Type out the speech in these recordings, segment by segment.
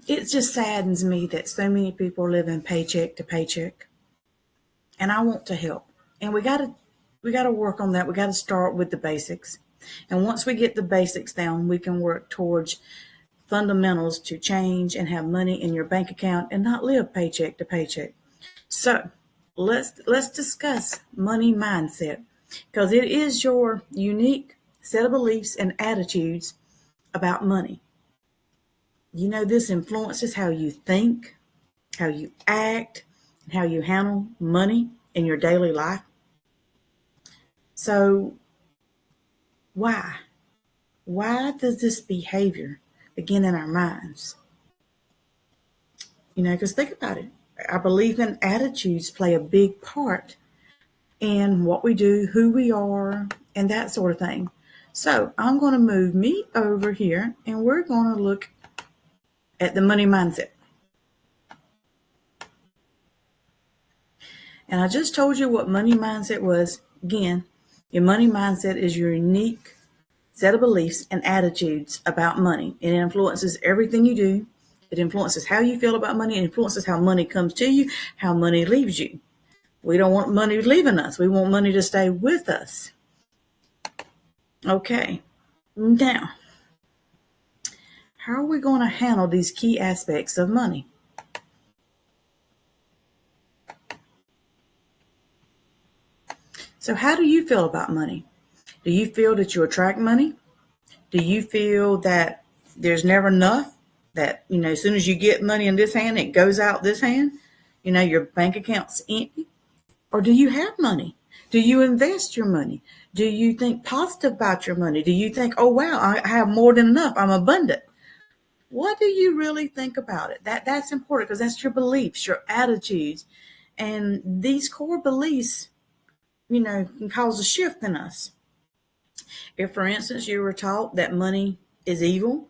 it just saddens me that so many people are living paycheck to paycheck. And I want to help. And we gotta work on that. We gotta start with the basics. And once we get the basics down, we can work towards fundamentals to change and have money in your bank account and not live paycheck to paycheck. So let's discuss money mindset, because it is your unique set of beliefs and attitudes about money. This influences how you think, how you act, and how you handle money in your daily life. So why? Why does this behavior begin in our minds? Because think about it. Our belief and attitudes play a big part in what we do, who we are, and that sort of thing. So I'm going to move me over here and we're going to look at the money mindset. And I just told you what money mindset was. Again, your money mindset is your unique set of beliefs and attitudes about money. It influences everything you do. It influences how you feel about money. It influences how money comes to you, how money leaves you. We don't want money leaving us. We want money to stay with us. Okay. Now, how are we going to handle these key aspects of money? So how do you feel about money? Do you feel that you attract money? Do you feel that there's never enough? That, as soon as you get money in this hand, it goes out this hand? Your bank account's empty? Or do you have money? Do you invest your money? Do you think positive about your money? Do you think, oh, wow, I have more than enough. I'm abundant. What do you really think about it? That's important, because that's your beliefs, your attitudes. And these core beliefs, can cause a shift in us. If, for instance, you were taught that money is evil,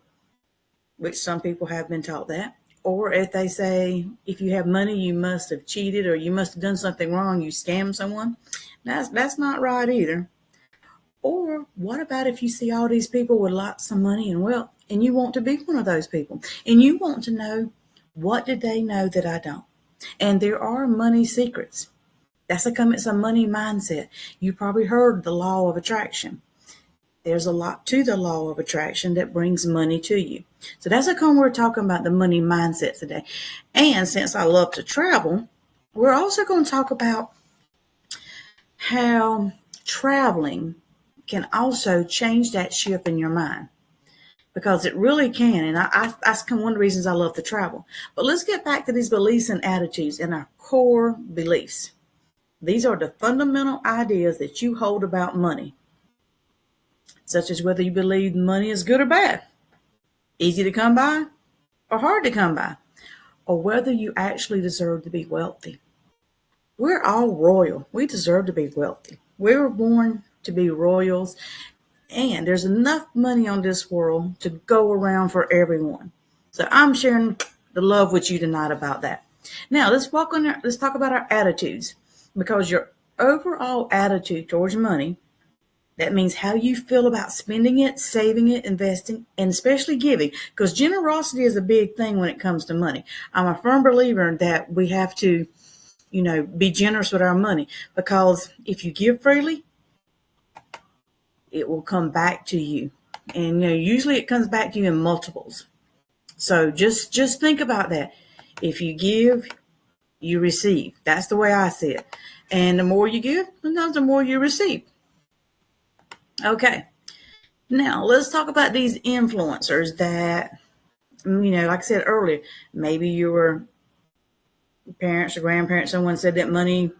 which some people have been taught that, or if they say, if you have money, you must have cheated or you must have done something wrong, you scammed someone, that's not right either. Or what about if you see all these people with lots of money and wealth, and you want to be one of those people, and you want to know, what did they know that I don't? And there are money secrets. It's a money mindset. You probably heard the law of attraction. There's a lot to the law of attraction that brings money to you. So that's how come we're talking about the money mindset today. And since I love to travel, we're also going to talk about how traveling can also change that shift in your mind, because it really can. And that's one of the reasons I love to travel. But let's get back to these beliefs and attitudes and our core beliefs. These are the fundamental ideas that you hold about money, such as whether you believe money is good or bad, easy to come by or hard to come by, or whether you actually deserve to be wealthy. We're all royal. We deserve to be wealthy. We were born to be royals, and there's enough money on this world to go around for everyone. So I'm sharing the love with you tonight about that. Now let's talk about our attitudes, because your overall attitude towards money, that means how you feel about spending it, saving it, investing, and especially giving, because generosity is a big thing when it comes to money. I'm a firm believer that we have to, be generous with our money, because if you give freely, it will come back to you. And usually it comes back to you in multiples. So just think about that. If you give, you receive. That's the way I see it. And the more you give, sometimes the more you receive. Okay. Now let's talk about these influencers that, like I said earlier, maybe your parents or grandparents, someone said that money,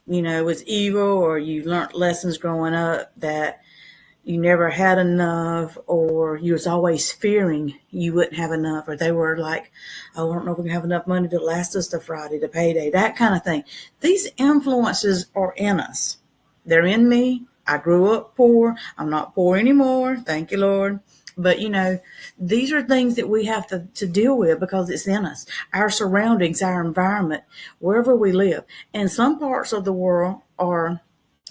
was evil, or you learned lessons growing up that you never had enough, or you was always fearing you wouldn't have enough, or they were like, oh, I don't know if we can have enough money to last us to Friday, to payday, that kind of thing. These influences are in us. They're in me. I grew up poor. I'm not poor anymore. Thank you, Lord. But, these are things that we have to deal with, because it's in us. Our surroundings, our environment, wherever we live. And some parts of the world are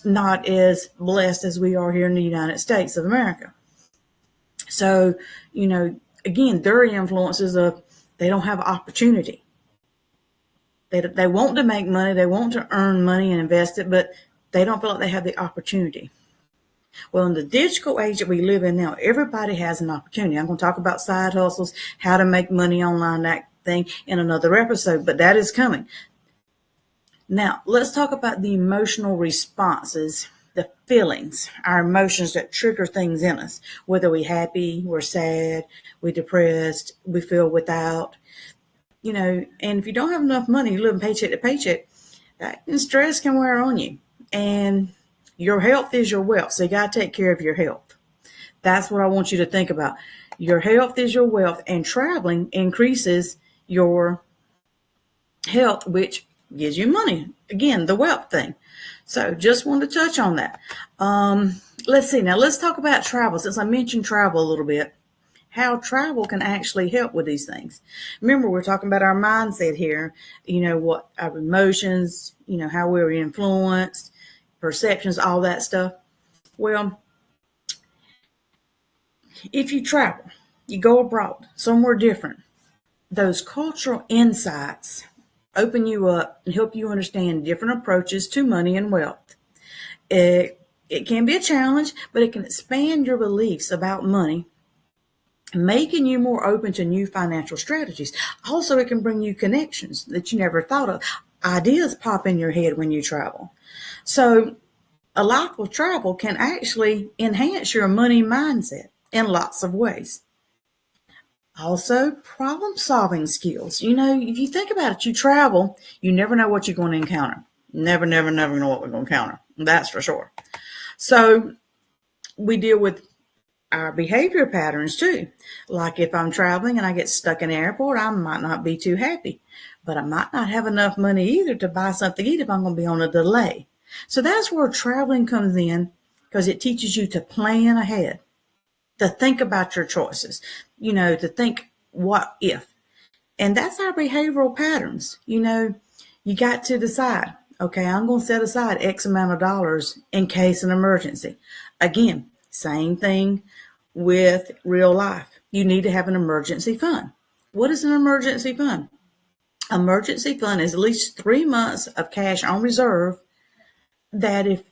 not as blessed as we are here in the United States of America. So, again, there are influences of They don't have opportunity. They want to make money, they want to earn money and invest it, but they don't feel like they have the opportunity. Well, in the digital age that we live in now, everybody has an opportunity. I'm going to talk about side hustles, how to make money online, that thing in another episode, but that is coming. Now, let's talk about the emotional responses, the feelings, our emotions that trigger things in us, whether we're happy, we're sad, we're depressed, we feel without, and if you don't have enough money, you live paycheck to paycheck, stress can wear on you. And your health is your wealth, so you got to take care of your health. That's what I want you to think about. Your health is your wealth, and traveling increases your health, which gives you money. Again, the wealth thing. So just want to touch on that. Let's see. Now let's talk about travel. Since I mentioned travel a little bit, how travel can actually help with these things. Remember, we're talking about our mindset here, what our emotions, how we're influenced, perceptions, all that stuff. Well, if you travel, you go abroad, somewhere different, those cultural insights open you up and help you understand different approaches to money and wealth. It can be a challenge, but it can expand your beliefs about money, making you more open to new financial strategies. Also, it can bring you connections that you never thought of. Ideas pop in your head when you travel. So a life of travel can actually enhance your money mindset in lots of ways. Also, problem solving skills. If you think about it, you travel, you never know what you're going to encounter. Never know what we're going to encounter. That's for sure. So we deal with our behavior patterns too. Like if I'm traveling and I get stuck in an airport, I might not be too happy, but I might not have enough money either to buy something to eat if I'm going to be on a delay. So that's where traveling comes in, because it teaches you to plan ahead, to think about your choices, to think what if. And that's our behavioral patterns. You got to decide, okay, I'm going to set aside X amount of dollars in case an emergency. Again, same thing with real life. You need to have an emergency fund. What is an emergency fund? Emergency fund is at least 3 months of cash on reserve that if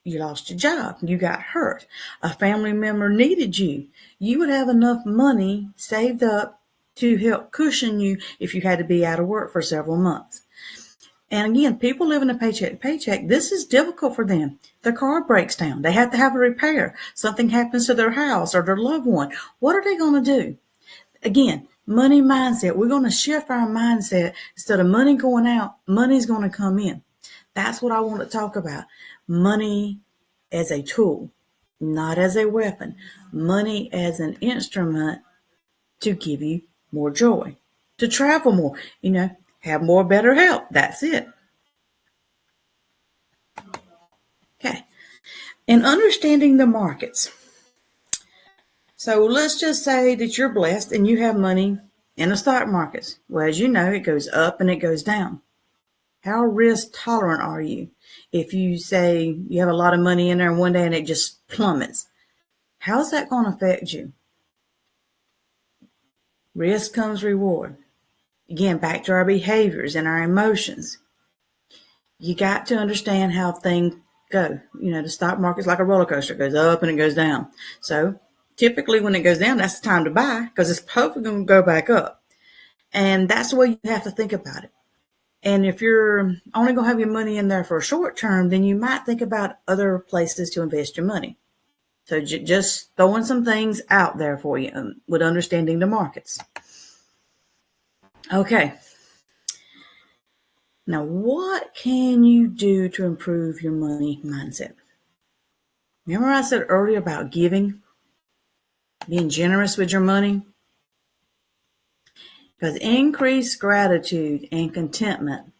you lost your job, you got hurt, a family member needed you, you would have enough money saved up to help cushion you if you had to be out of work for several months. And again, people living a paycheck to paycheck, this is difficult for them. Their car breaks down. They have to have a repair. Something happens to their house or their loved one. What are they going to do? Again, money mindset. We're going to shift our mindset. Instead of money going out, money's going to come in. That's what I want to talk about. Money as a tool, not as a weapon. Money as an instrument to give you more joy, to travel more, have more better health. That's it. Okay. And understanding the markets. So let's just say that you're blessed and you have money in the stock markets. Well, as you know, it goes up and it goes down. How risk tolerant are you? If you say you have a lot of money in there and one day and it just plummets, how's that going to affect you? Risk comes reward. Again, back to our behaviors and our emotions. You got to understand how things go. The stock market's like a roller coaster. It goes up and it goes down. So typically when it goes down, that's the time to buy, because it's hopefully going to go back up. And that's the way you have to think about it. And if you're only going to have your money in there for a short term, then you might think about other places to invest your money. So just throwing some things out there for you with understanding the markets. Okay. Now, what can you do to improve your money mindset? Remember I said earlier about giving, being generous with your money? Because increased gratitude and contentment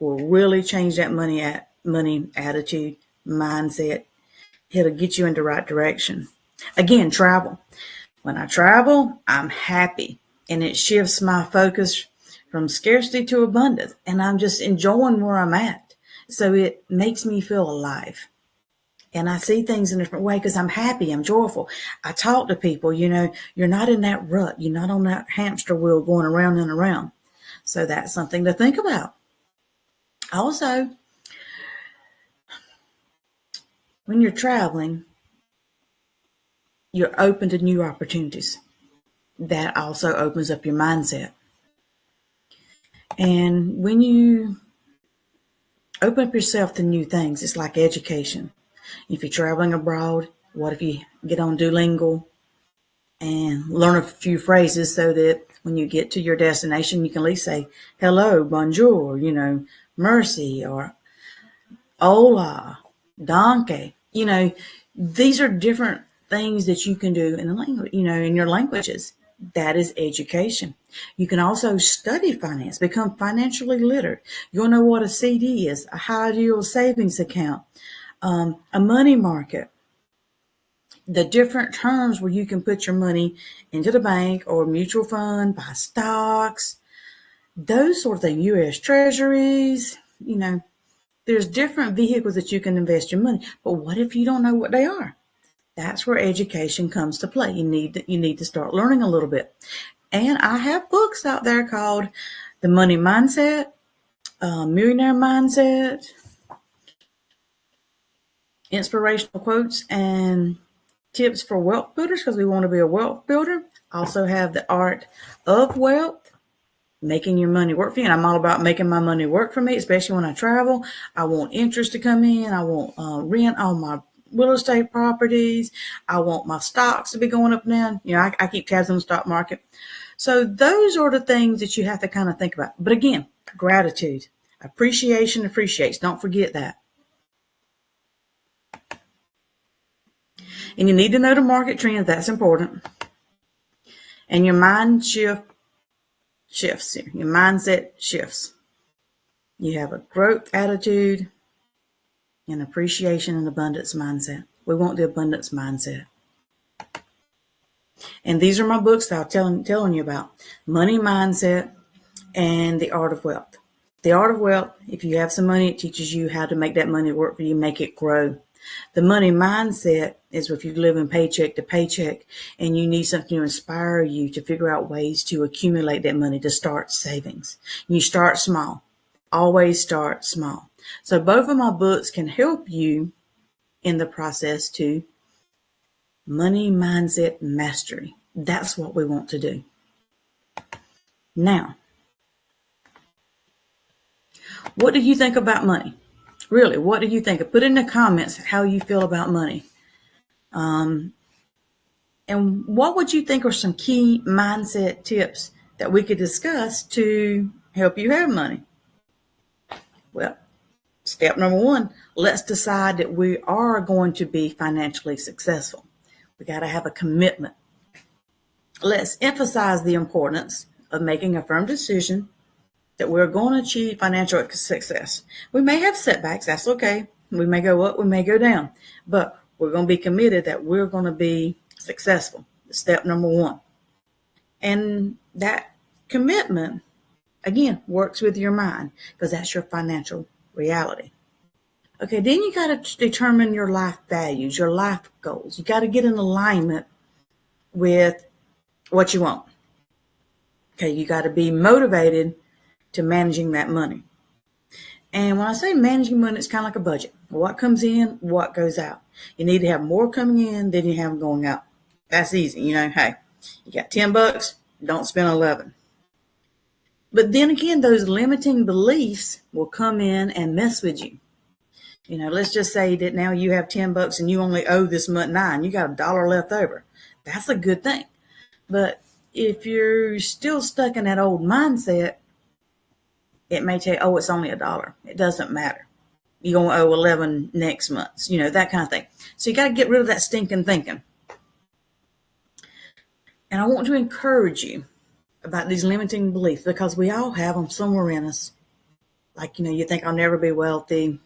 will really change that money attitude, mindset. It'll get you in the right direction. Again, travel. When I travel, I'm happy, and it shifts my focus from scarcity to abundance, and I'm just enjoying where I'm at. So it makes me feel alive. And I see things in a different way because I'm happy, I'm joyful. I talk to people, you're not in that rut. You're not on that hamster wheel going around and around. So that's something to think about. Also, when you're traveling, you're open to new opportunities. That also opens up your mindset. And when you open up yourself to new things, it's like education. If you're traveling abroad, what if you get on Duolingo and learn a few phrases so that when you get to your destination, you can at least say hello, bonjour, mercy, or hola, donkey. These are different things that you can do in the language, in your languages. That is education. You can also study finance, become financially literate. You'll know what a CD is, a high yield savings account, a money market, the different terms where you can put your money into the bank or mutual fund, buy stocks, those sort of things, U.S. treasuries, there's different vehicles that you can invest your money. But what if you don't know what they are? That's where education comes to play. You need to start learning a little bit. And I have books out there called The Money Mindset, Millionaire Mindset, Inspirational Quotes, and Tips for Wealth Builders, because we want to be a wealth builder. Also have The Art of Wealth, making your money work for you. And I'm all about making my money work for me, especially when I travel. I want interest to come in. I want rent on my real estate properties. I want my stocks to be going up and down. I keep tabs on the stock market. So those are the things that you have to kind of think about. But again, gratitude, appreciation appreciates. Don't forget that. And you need to know the market trends. That's important. And your mind shifts here. Your mindset shifts. You have a growth attitude and appreciation and abundance mindset. We want the abundance mindset. And these are my books that I'm telling you about. Money Mindset and The Art of Wealth. The Art of Wealth, if you have some money, it teaches you how to make that money work for you, make it grow. The Money Mindset is if you live in paycheck to paycheck and you need something to inspire you to figure out ways to accumulate that money, to start savings. You start small. Always start small. So both of my books can help you in the process to money mindset mastery. That's what we want to do. Now, what do you think about money? Really, what do you think? Put in the comments how you feel about money. And what would you think are some key mindset tips that we could discuss to help you have money? Well, step number one, let's decide that we are going to be financially successful. We got to have a commitment. Let's emphasize the importance of making a firm decision that we're going to achieve financial success. We may have setbacks. That's okay. We may go up, we may go down, but we're going to be committed that we're going to be successful. Step number one. And that commitment, again, works with your mind because that's your financial reality. Okay, then you got to determine your life values, your life goals. You got to get in alignment with what you want. Okay, you got to be motivated to managing that money. And when I say managing money, it's kind of like a budget. What comes in, what goes out. You need to have more coming in than you have going out. That's easy. Hey, you got $10, don't spend 11. But then again, those limiting beliefs will come in and mess with you. Let's just say that now you have $10 and you only owe this month $9. You got $1 left over. That's a good thing. But if you're still stuck in that old mindset, it may say, oh, it's only $1. It doesn't matter. You're going to owe 11 next month. That kind of thing. So you got to get rid of that stinking thinking. And I want to encourage you about these limiting beliefs because we all have them somewhere in us. Like, you think I'll never be wealthy.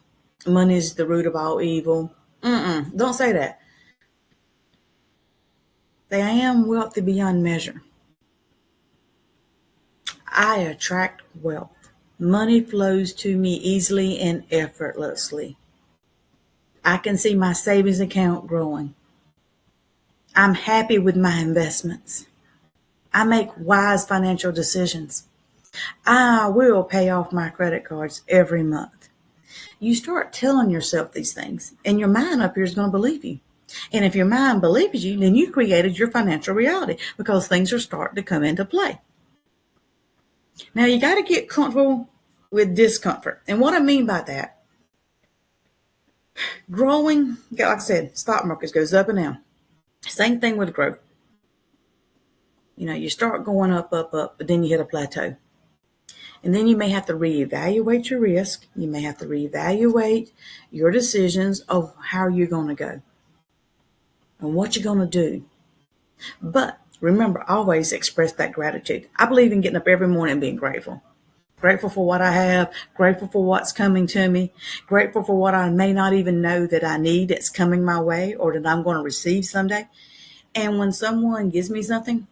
Money is the root of all evil. Don't say that. I am wealthy beyond measure. I attract wealth. Money flows to me easily and effortlessly. I can see my savings account growing. I'm happy with my investments. I make wise financial decisions. I will pay off my credit cards every month. You start telling yourself these things, and your mind up here is going to believe you. And if your mind believes you, then you created your financial reality because things are starting to come into play. Now, you got to get comfortable with discomfort. And what I mean by that, growing, like I said, stock markets goes up and down. Same thing with growth. You start going up, up, up, but then you hit a plateau. And then you may have to reevaluate your risk. You may have to reevaluate your decisions of how you're going to go and what you're going to do. But remember, always express that gratitude. I believe in getting up every morning and being grateful. Grateful for what I have, grateful for what's coming to me, grateful for what I may not even know that I need that's coming my way or that I'm going to receive someday. And when someone gives me something,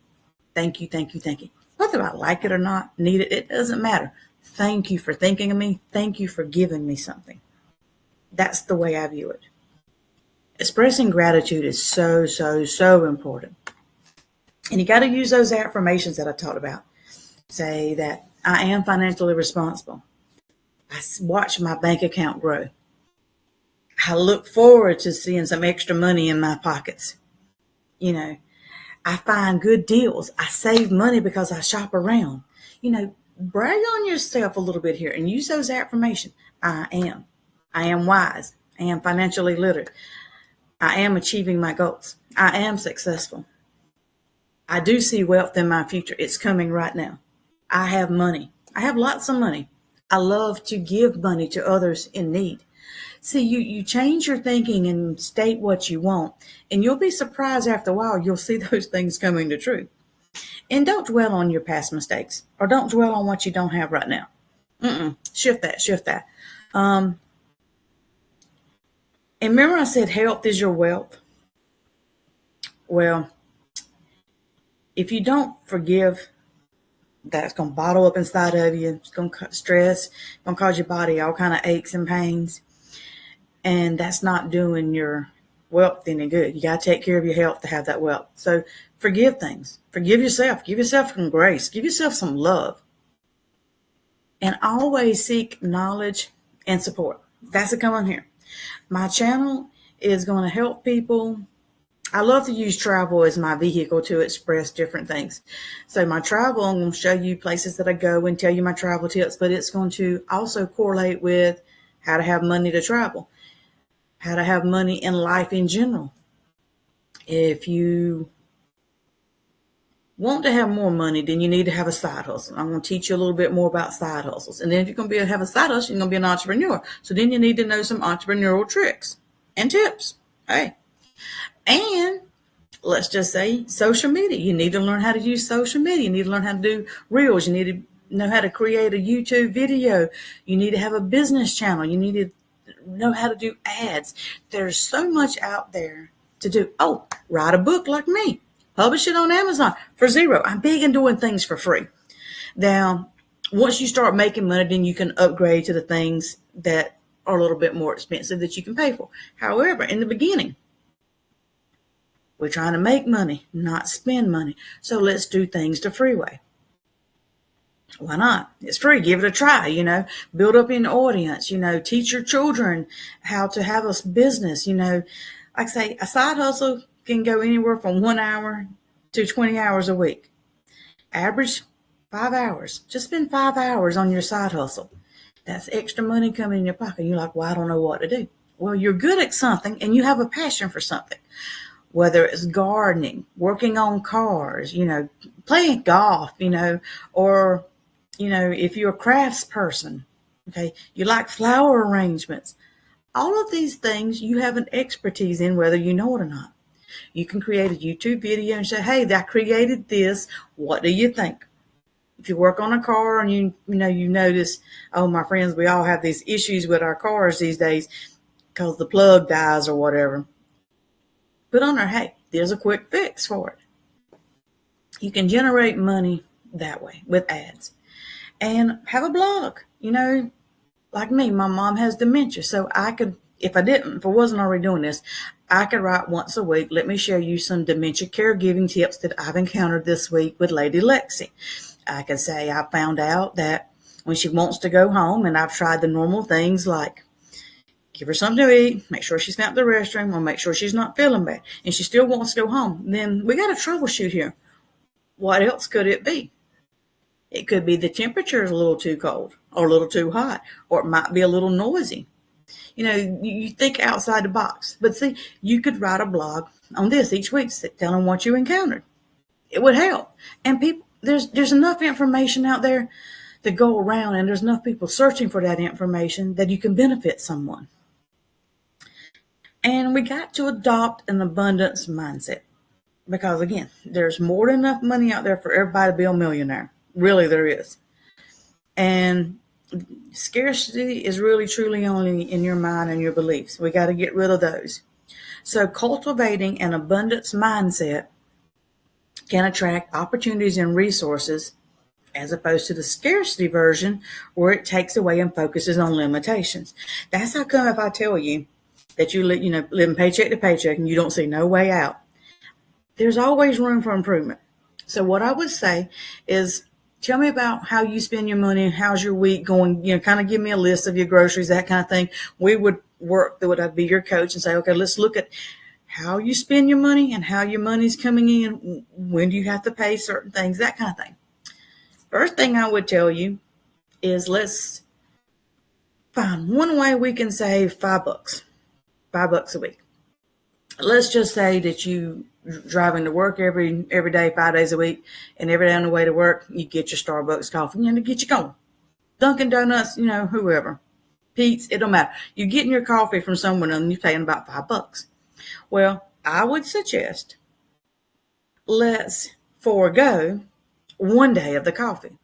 thank you, thank you, thank you. Whether I like it or not, need it, it doesn't matter. Thank you for thinking of me. Thank you for giving me something. That's the way I view it. Expressing gratitude is so, so, so important. And you got to use those affirmations that I talked about. Say that I am financially responsible. I watch my bank account grow. I look forward to seeing some extra money in my pockets. I find good deals. I save money because I shop around. Brag on yourself a little bit here and use those affirmations. I am wise. I am financially literate. I am achieving my goals. I am successful. I do see wealth in my future. It's coming right now. I have money. I have lots of money. I love to give money to others in need. See, you change your thinking and state what you want, and you'll be surprised after a while you'll see those things coming to true. And don't dwell on your past mistakes, or don't dwell on what you don't have right now. Shift that. And remember I said health is your wealth? Well, if you don't forgive, that's going to bottle up inside of you. It's going to cause stress, going to cause your body all kind of aches and pains. And that's not doing your wealth any good. You got to take care of your health to have that wealth. So forgive things. Forgive yourself. Give yourself some grace. Give yourself some love. And always seek knowledge and support. That's it coming here. My channel is going to help people. I love to use travel as my vehicle to express different things. So my travel, I'm going to show you places that I go and tell you my travel tips, but it's going to also correlate with how to have money to travel, how to have money in life in general. If you want to have more money, then you need to have a side hustle. I'm going to teach you a little bit more about side hustles. And then if you're going to have a side hustle, you're going to be an entrepreneur. So then you need to know some entrepreneurial tricks and tips. Hey. And let's just say social media. You need to learn how to use social media. You need to learn how to do reels. You need to know how to create a YouTube video. You need to have a business channel. You need to know how to do ads. There's so much out there to do. Oh, write a book like me. Publish it on Amazon for zero. I'm big in doing things for free. Now, once you start making money, then you can upgrade to the things that are a little bit more expensive that you can pay for. However, in the beginning, we're trying to make money, not spend money. So let's do things the free way. Why not? It's free. Give it a try, build up an audience, teach your children how to have a business, like I say, a side hustle can go anywhere from 1 hour to 20 hours a week. Average 5 hours. Just spend 5 hours on your side hustle. That's extra money coming in your pocket. You're like, well, I don't know what to do. Well, you're good at something and you have a passion for something. Whether it's gardening, working on cars, playing golf, or, if you're a crafts person, okay, you like flower arrangements. All of these things you have an expertise in, whether you know it or not. You can create a YouTube video and say, hey, I created this. What do you think? If you work on a car and you notice, oh, my friends, we all have these issues with our cars these days because the plug dies or whatever. Put on there, hey, there's a quick fix for it. You can generate money that way with ads. And have a blog. Like me, my mom has dementia, so I could if I wasn't already doing this, I could write once a week, let me share you some dementia caregiving tips that I've encountered this week with Lady Lexi. I could say I found out that when she wants to go home, and I've tried the normal things like give her something to eat, make sure she's not in the restroom, or make sure she's not feeling bad, and she still wants to go home, then we got to troubleshoot here. What else could it be? It could be the temperature is a little too cold or a little too hot, or it might be a little noisy. You think outside the box. But see, you could write a blog on this each week telling what you encountered. It would help. And people, there's enough information out there to go around, and there's enough people searching for that information that you can benefit someone. And we got to adopt an abundance mindset. Because again, there's more than enough money out there for everybody to be a millionaire. Really, there is. And scarcity is really truly only in your mind and your beliefs. We got to get rid of those. So cultivating an abundance mindset can attract opportunities and resources, as opposed to the scarcity version where it takes away and focuses on limitations. That's how come if I tell you that you living paycheck to paycheck and you don't see no way out, there's always room for improvement. So what I would say is, tell me about how you spend your money. How's your week going? Kind of give me a list of your groceries, that kind of thing. We would work through it. I'd be your coach and say, okay, let's look at how you spend your money and how your money's coming in. When do you have to pay certain things? That kind of thing. First thing I would tell you is let's find one way we can save $5 a week. Let's just say that you driving to work every day, 5 days a week, and every day on the way to work, you get your Starbucks coffee, to get you going. Dunkin' Donuts, whoever. Pete's, it don't matter. You're getting your coffee from someone and you're paying about $5. Well, I would suggest let's forego one day of the coffee.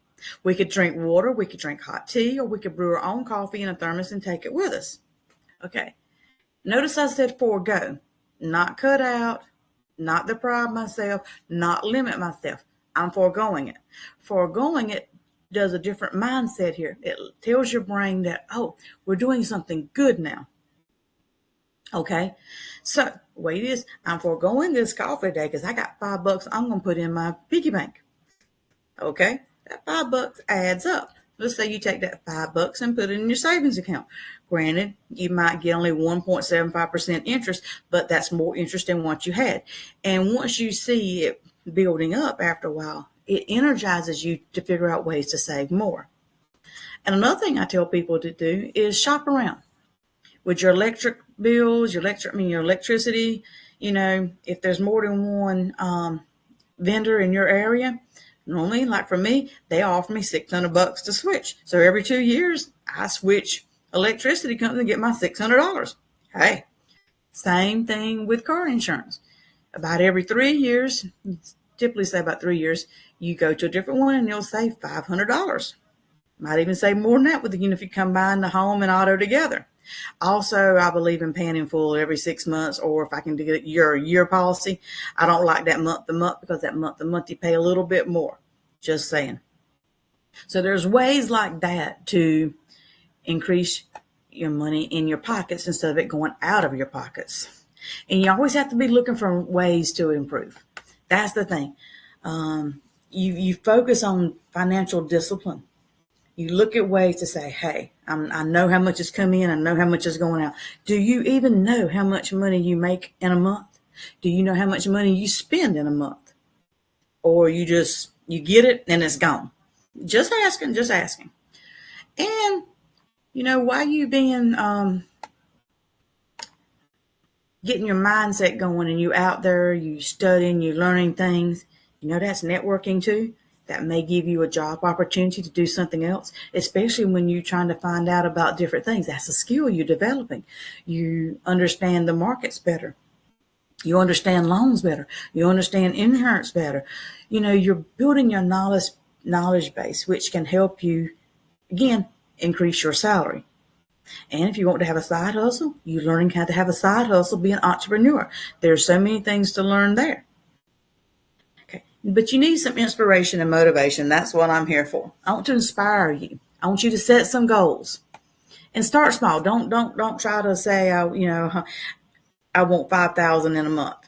We could drink water, we could drink hot tea, or we could brew our own coffee in a thermos and take it with us. Okay. Notice I said forego, not cut out, not deprive myself, not limit myself. I'm foregoing it. Foregoing it does a different mindset here. It tells your brain that, we're doing something good now. Okay. So wait is, I'm foregoing this coffee today because I got $5 I'm going to put in my piggy bank. Okay. That $5 adds up. Let's say you take that $5 and put it in your savings account. Granted, you might get only 1.75% interest, but that's more interest than what you had. And once you see it building up after a while, it energizes you to figure out ways to save more. And another thing I tell people to do is shop around. With your electric bills, your electricity, if there's more than one vendor in your area, normally, like for me, they offer me $600 to switch. So every 2 years, I switch electricity company to get my $600. Hey, same thing with car insurance. About every 3 years, typically say about 3 years, you go to a different one and you'll save $500. Might even save more than that if you combine the home and auto together. Also, I believe in paying in full every 6 months, or if I can get your year policy. I don't like that month to month because that month to month you pay a little bit more. Just saying. So there's ways like that to increase your money in your pockets instead of it going out of your pockets. And you always have to be looking for ways to improve. That's the thing. You focus on financial discipline. You look at ways to say, hey, I know how much is coming in. I know how much is going out. Do you even know how much money you make in a month? Do you know how much money you spend in a month? Or you get it and it's gone? Just asking. And, while you being, getting your mindset going and you out there, you studying, you learning things, that's networking too. That may give you a job opportunity to do something else, especially when you're trying to find out about different things. That's a skill you're developing. You understand the markets better. You understand loans better. You understand insurance better. You're building your knowledge base, which can help you, again, increase your salary. And if you want to have a side hustle, you're learning how to have a side hustle, be an entrepreneur. There's so many things to learn there. Okay. But you need some inspiration and motivation. That's what I'm here for. I want to inspire you. I want you to set some goals. And start small. Don't try to say, I want 5,000 in a month.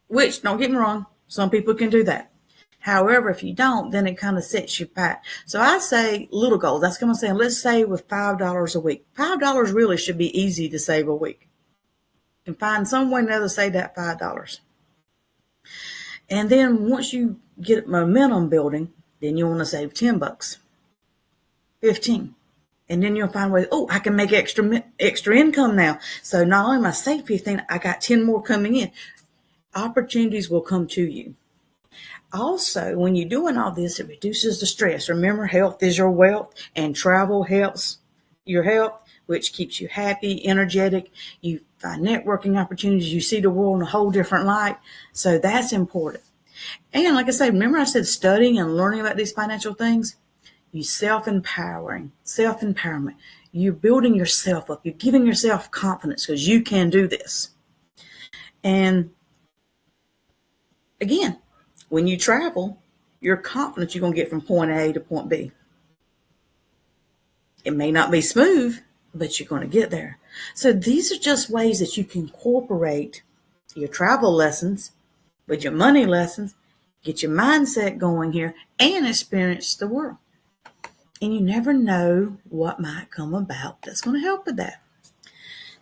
Which, don't get me wrong, some people can do that. However, if you don't, then it kind of sets you back. So I say little goals. That's going to say, let's save with $5 a week. $5 really should be easy to save a week. You can find some way or another to save that $5. And then once you get momentum building, then you want to save $10, 15. And then you'll find ways, I can make extra income now. So not only am I save 15, I got 10 more coming in. Opportunities will come to you. Also, when you're doing all this, it reduces the stress. Remember, health is your wealth, and travel helps your health, which keeps you happy, energetic. You find networking opportunities. You see the world in a whole different light. So that's important. And like I said, remember I said studying and learning about these financial things? You self-empowerment. You're building yourself up. You're giving yourself confidence because you can do this. And again, when you travel, you're confident you're going to get from point A to point B. It may not be smooth, but you're going to get there. So these are just ways that you can incorporate your travel lessons with your money lessons, get your mindset going here, and experience the world. And you never know what might come about that's going to help with that.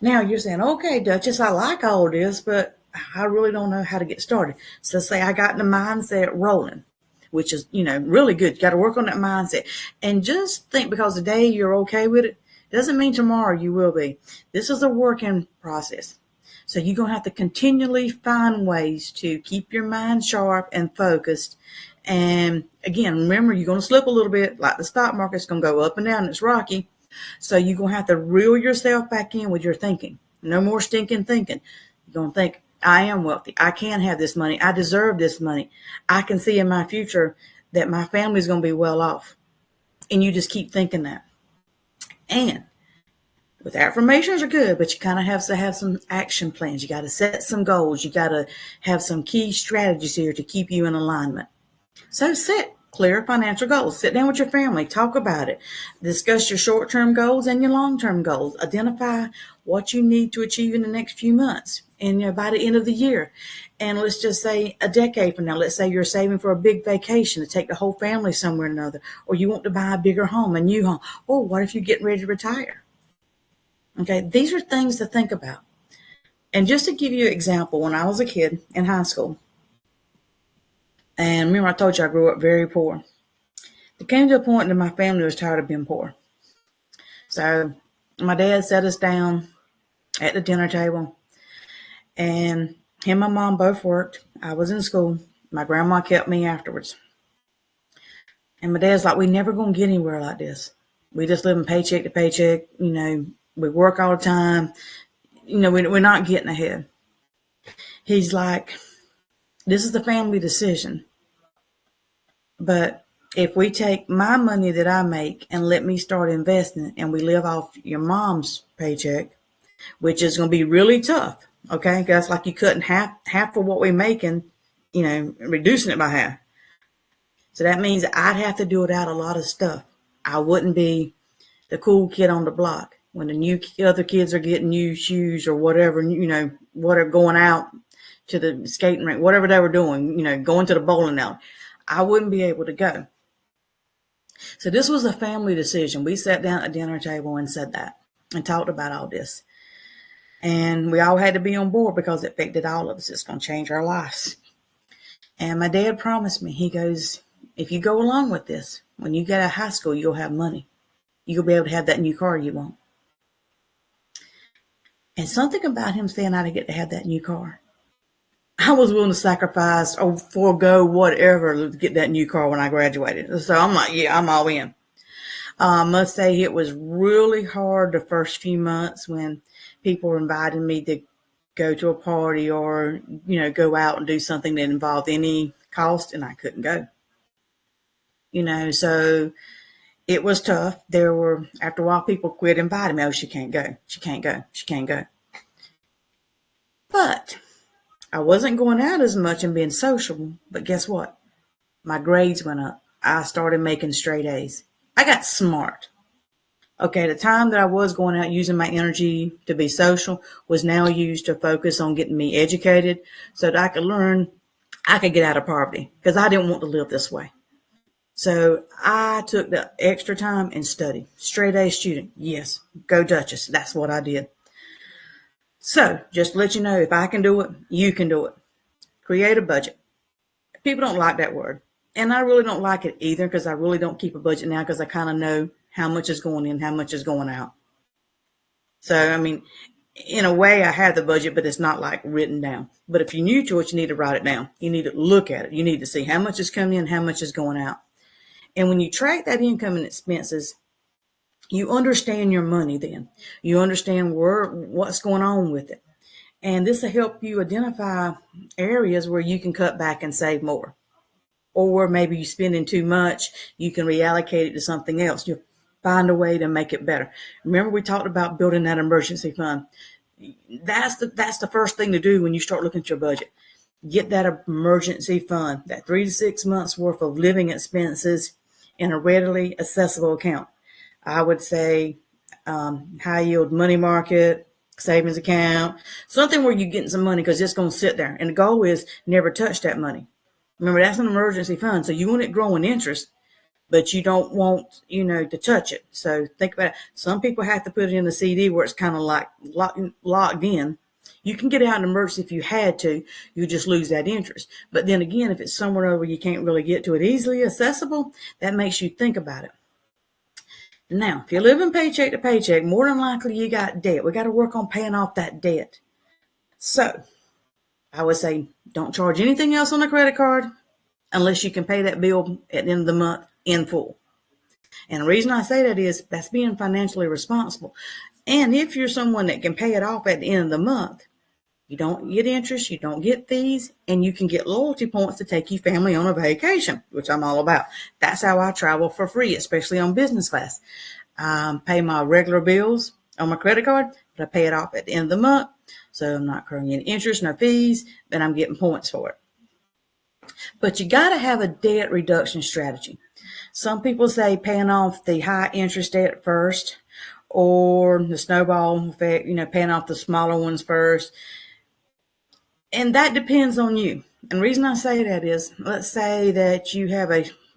Now you're saying, okay, Duchess, I like all this, but I really don't know how to get started. So say I got the mindset rolling, which is, really good. You got to work on that mindset. And just think, because today you're okay with it, doesn't mean tomorrow you will be. This is a working process. So you're going to have to continually find ways to keep your mind sharp and focused. And again, remember, you're going to slip a little bit, like the stock market's going to go up and down. It's rocky. So you're going to have to reel yourself back in with your thinking. No more stinking thinking. You're going to think, I am wealthy. I can have this money. I deserve this money. I can see in my future that my family's going to be well off. And you just keep thinking that. And with affirmations are good, but you kind of have to have some action plans. You got to set some goals. You got to have some key strategies here to keep you in alignment. So set clear financial goals. Sit down with your family. Talk about it. Discuss your short-term goals and your long-term goals. Identify what you need to achieve in the next few months and by the end of the year. And let's just say a decade from now, let's say you're saving for a big vacation to take the whole family somewhere or another, or you want to buy a bigger home, a new home. Or what if you're getting ready to retire? Okay, these are things to think about. And just to give you an example, when I was a kid in high school, and remember I told you I grew up very poor. It came to a point that my family was tired of being poor. So my dad sat us down at the dinner table, and him and my mom both worked. I was in school. My grandma kept me afterwards. And my dad's like, we never going to get anywhere like this. We just living paycheck to paycheck. We work all the time. We're not getting ahead. He's like, this is the family decision. But if we take my money that I make and let me start investing, and we live off your mom's paycheck, which is going to be really tough. Okay. That's like you cutting half of what we're making, reducing it by half. So that means I'd have to do it out a lot of stuff. I wouldn't be the cool kid on the block when the other kids are getting new shoes or whatever, what are going out to the skating rink, whatever they were doing, going to the bowling alley. I wouldn't be able to go. So this was a family decision. We sat down at the dinner table and said that and talked about all this. And we all had to be on board because it affected all of us. It's going to change our lives. And my dad promised me, he goes, if you go along with this, when you get out of high school, you'll have money. You'll be able to have that new car you want. And something about him saying I didn't get to have that new car, I was willing to sacrifice or forego whatever to get that new car when I graduated. So I'm like, yeah, I'm all in. I must say it was really hard the first few months when people were inviting me to go to a party or, go out and do something that involved any cost, and I couldn't go. So it was tough. After a while, people quit inviting me. Oh, she can't go. She can't go. She can't go. But I wasn't going out as much and being sociable. But guess what? My grades went up. I started making straight A's. I got smart. Okay, the time that I was going out using my energy to be social was now used to focus on getting me educated so that I could learn, I could get out of poverty because I didn't want to live this way. So I took the extra time and studied. Straight A student. Yes, go Duchess. That's what I did. So just to let you know, if I can do it, you can do it. Create a budget. People don't like that word. And I really don't like it either because I really don't keep a budget now because I kind of know how much is going in, how much is going out. So, I mean, in a way, I have the budget, but it's not like written down. But if you're new to it, you need to write it down. You need to look at it. You need to see how much is coming in, how much is going out. And when you track that income and expenses, you understand your money then. You understand what's going on with it. And this will help you identify areas where you can cut back and save more. Or maybe you're spending too much, you can reallocate it to something else. You'll find a way to make it better. Remember we talked about building that emergency fund. That's the first thing to do when you start looking at your budget. Get that emergency fund, that 3 to 6 months worth of living expenses in a readily accessible account. I would say high yield money market, savings account, something where you're getting some money because it's going to sit there. And the goal is never touch that money. Remember, that's an emergency fund. So you want it growing interest, but you don't want, to touch it. So think about it. Some people have to put it in a CD where it's kind of like locked in. You can get out in emergency if you had to. You just lose that interest. But then again, if it's somewhere over you can't really get to it easily accessible, that makes you think about it. Now, if you're living paycheck to paycheck, more than likely you got debt. We got to work on paying off that debt. So I would say don't charge anything else on a credit card unless you can pay that bill at the end of the month in full. And the reason I say that is that's being financially responsible. And if you're someone that can pay it off at the end of the month, you don't get interest, you don't get fees, and you can get loyalty points to take your family on a vacation, which I'm all about. That's how I travel for free, especially on business class. I pay my regular bills on my credit card, but I pay it off at the end of the month. So I'm not accruing any interest, no fees, but I'm getting points for it. But you got to have a debt reduction strategy. Some people say paying off the high interest debt first, or the snowball effect, paying off the smaller ones first. And that depends on you. And the reason I say that is, let's say that you have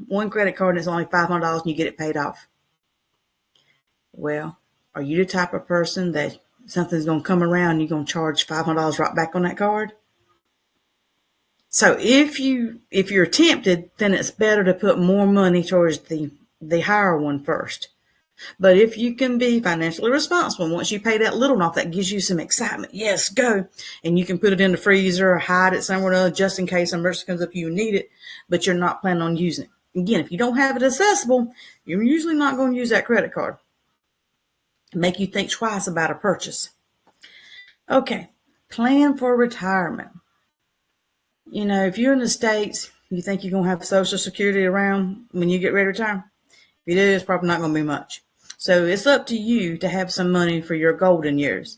one credit card and it's only $500 and you get it paid off. Well, are you the type of person that something's going to come around and you're going to charge $500 right back on that card? So if you're tempted, then it's better to put more money towards the higher one first. But if you can be financially responsible, once you pay that little one off, that gives you some excitement. Yes, go. And you can put it in the freezer or hide it somewhere else just in case an emergency comes up, you need it, but you're not planning on using it. Again, if you don't have it accessible, you're usually not going to use that credit card. Make you think twice about a purchase. Okay, plan for retirement. If you're in the States, you think you're going to have Social Security around when you get ready to retire? If you do, it's probably not going to be much. So it's up to you to have some money for your golden years.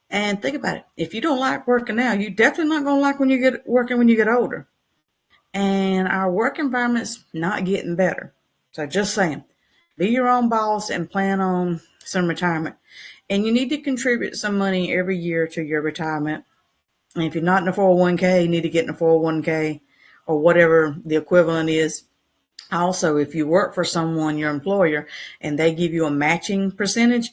And think about it. If you don't like working now, you're definitely not going to like when you get older. And our work environment's not getting better. So just saying, be your own boss and plan on some retirement. And you need to contribute some money every year to your retirement. And if you're not in a 401k, you need to get in a 401k or whatever the equivalent is. Also, if you work for someone, your employer, and they give you a matching percentage,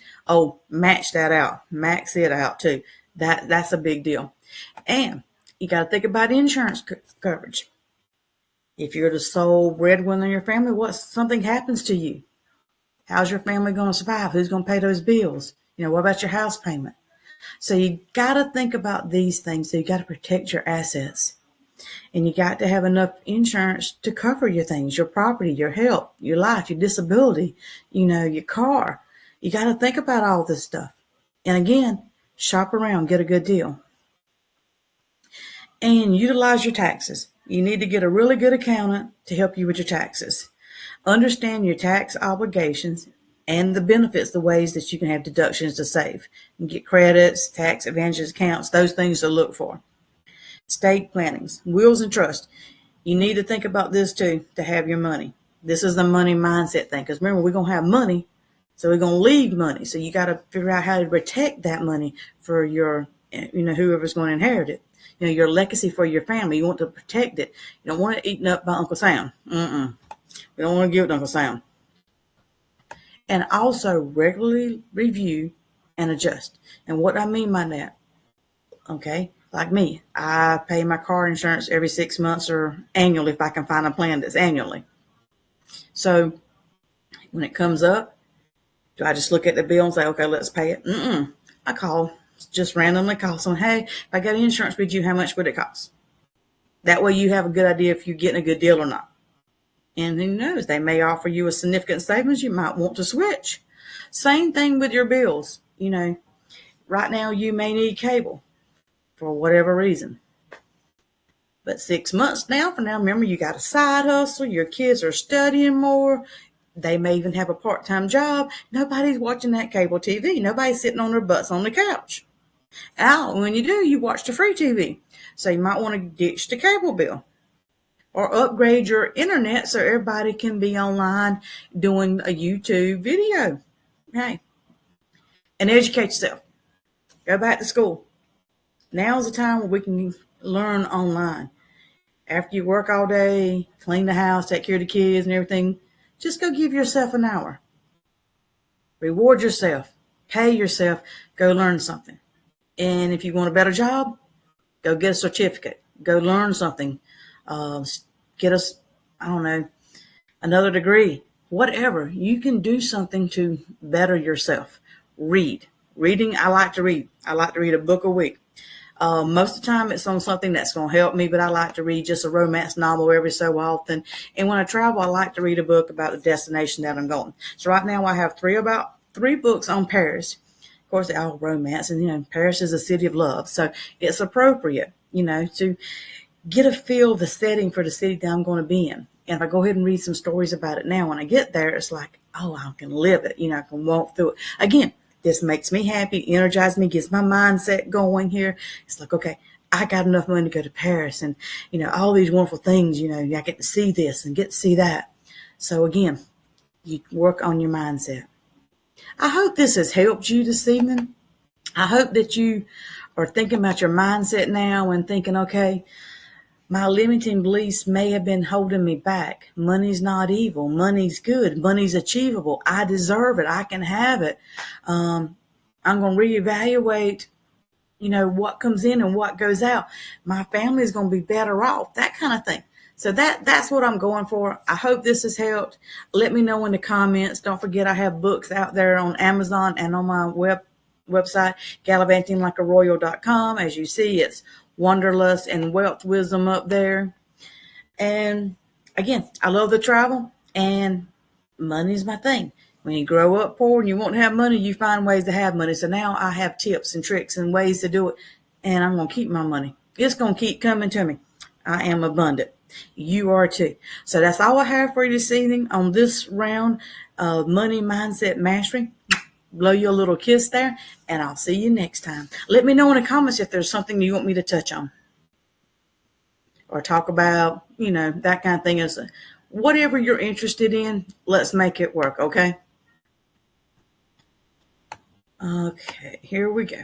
match that out. Max it out too. That's a big deal. And you got to think about insurance coverage. If you're the sole breadwinner in your family, what something happens to you? How's your family going to survive? Who's going to pay those bills? What about your house payment? So you got to think about these things. So you got to protect your assets. And you got to have enough insurance to cover your things, your property, your health, your life, your disability, your car. You got to think about all this stuff. And again, shop around, get a good deal. And utilize your taxes. You need to get a really good accountant to help you with your taxes. Understand your tax obligations and the benefits, the ways that you can have deductions to save. You can get credits, tax advantages accounts, those things to look for. Estate plannings, wills and trust. You need to think about this too to have your money. This is the money mindset thing. Because remember, we're going to have money, So we're going to leave money. So you got to figure out how to protect that money for your, whoever's going to inherit it. Your legacy for your family. You want to protect it. You don't want it eaten up by Uncle Sam. We don't want to give it to Uncle Sam. And also regularly review and adjust. And what I mean by that, okay, like me, I pay my car insurance every 6 months or annually if I can find a plan that's annually. So when it comes up, do I just look at the bill and say, okay, let's pay it? I just randomly call someone, hey, if I got insurance with you, how much would it cost? That way you have a good idea if you're getting a good deal or not. And who knows, they may offer you a significant savings. You might want to switch. Same thing with your bills. Right now you may need cable for whatever reason. But 6 months from now, remember, you got a side hustle. Your kids are studying more. They may even have a part-time job. Nobody's watching that cable TV. Nobody's sitting on their butts on the couch. When you do, you watch the free TV. So you might want to ditch the cable bill or upgrade your internet so everybody can be online doing a YouTube video. Okay. And educate yourself. Go back to school. Now's the time where we can learn online. After you work all day, clean the house, take care of the kids and everything, just go give yourself an hour. Reward yourself. Pay yourself. Go learn something. And if you want a better job, go get a certificate. Go learn something. Get us, another degree. Whatever. You can do something to better yourself. Read. Reading, I like to read. I like to read a book a week. Most of the time it's on something that's going to help me, but I like to read just a romance novel every so often. And when I travel, I like to read a book about the destination that I'm going. So right now I have three books on Paris. Of course, they're all romance, and Paris is a city of love. So it's appropriate, to get a feel of the setting for the city that I'm going to be in. And if I go ahead and read some stories about it now, when I get there, it's like, oh, I can live it. I can walk through it. Again, this makes me happy, energizes me, gets my mindset going here. It's like, okay, I got enough money to go to Paris and, all these wonderful things, I get to see this and get to see that. So again, you work on your mindset. I hope this has helped you this evening. I hope that you are thinking about your mindset now and thinking, okay, my limiting beliefs may have been holding me back. Money's not evil. Money's good. Money's achievable. I deserve it. I can have it. I'm going to reevaluate, what comes in and what goes out. My family is going to be better off, that kind of thing. So that's what I'm going for. I hope this has helped. Let me know in the comments. Don't forget, I have books out there on Amazon and on my website, gallivantinglikearoyal.com. As you see, it's Wanderlust and Wealth Wisdom up there. And again, I love the travel, and money's my thing. When you grow up poor and you won't have money, you find ways to have money. So now I have tips and tricks and ways to do it, and I'm going to keep my money. It's going to keep coming to me. I am abundant. You are too. So that's all I have for you this evening on this round of Money Mindset Mastery. Blow you a little kiss there, and I'll see you next time. Let me know in the comments if there's something you want me to touch on or talk about, that kind of thing. Is whatever you're interested in, let's make it work, okay? Okay, here we go.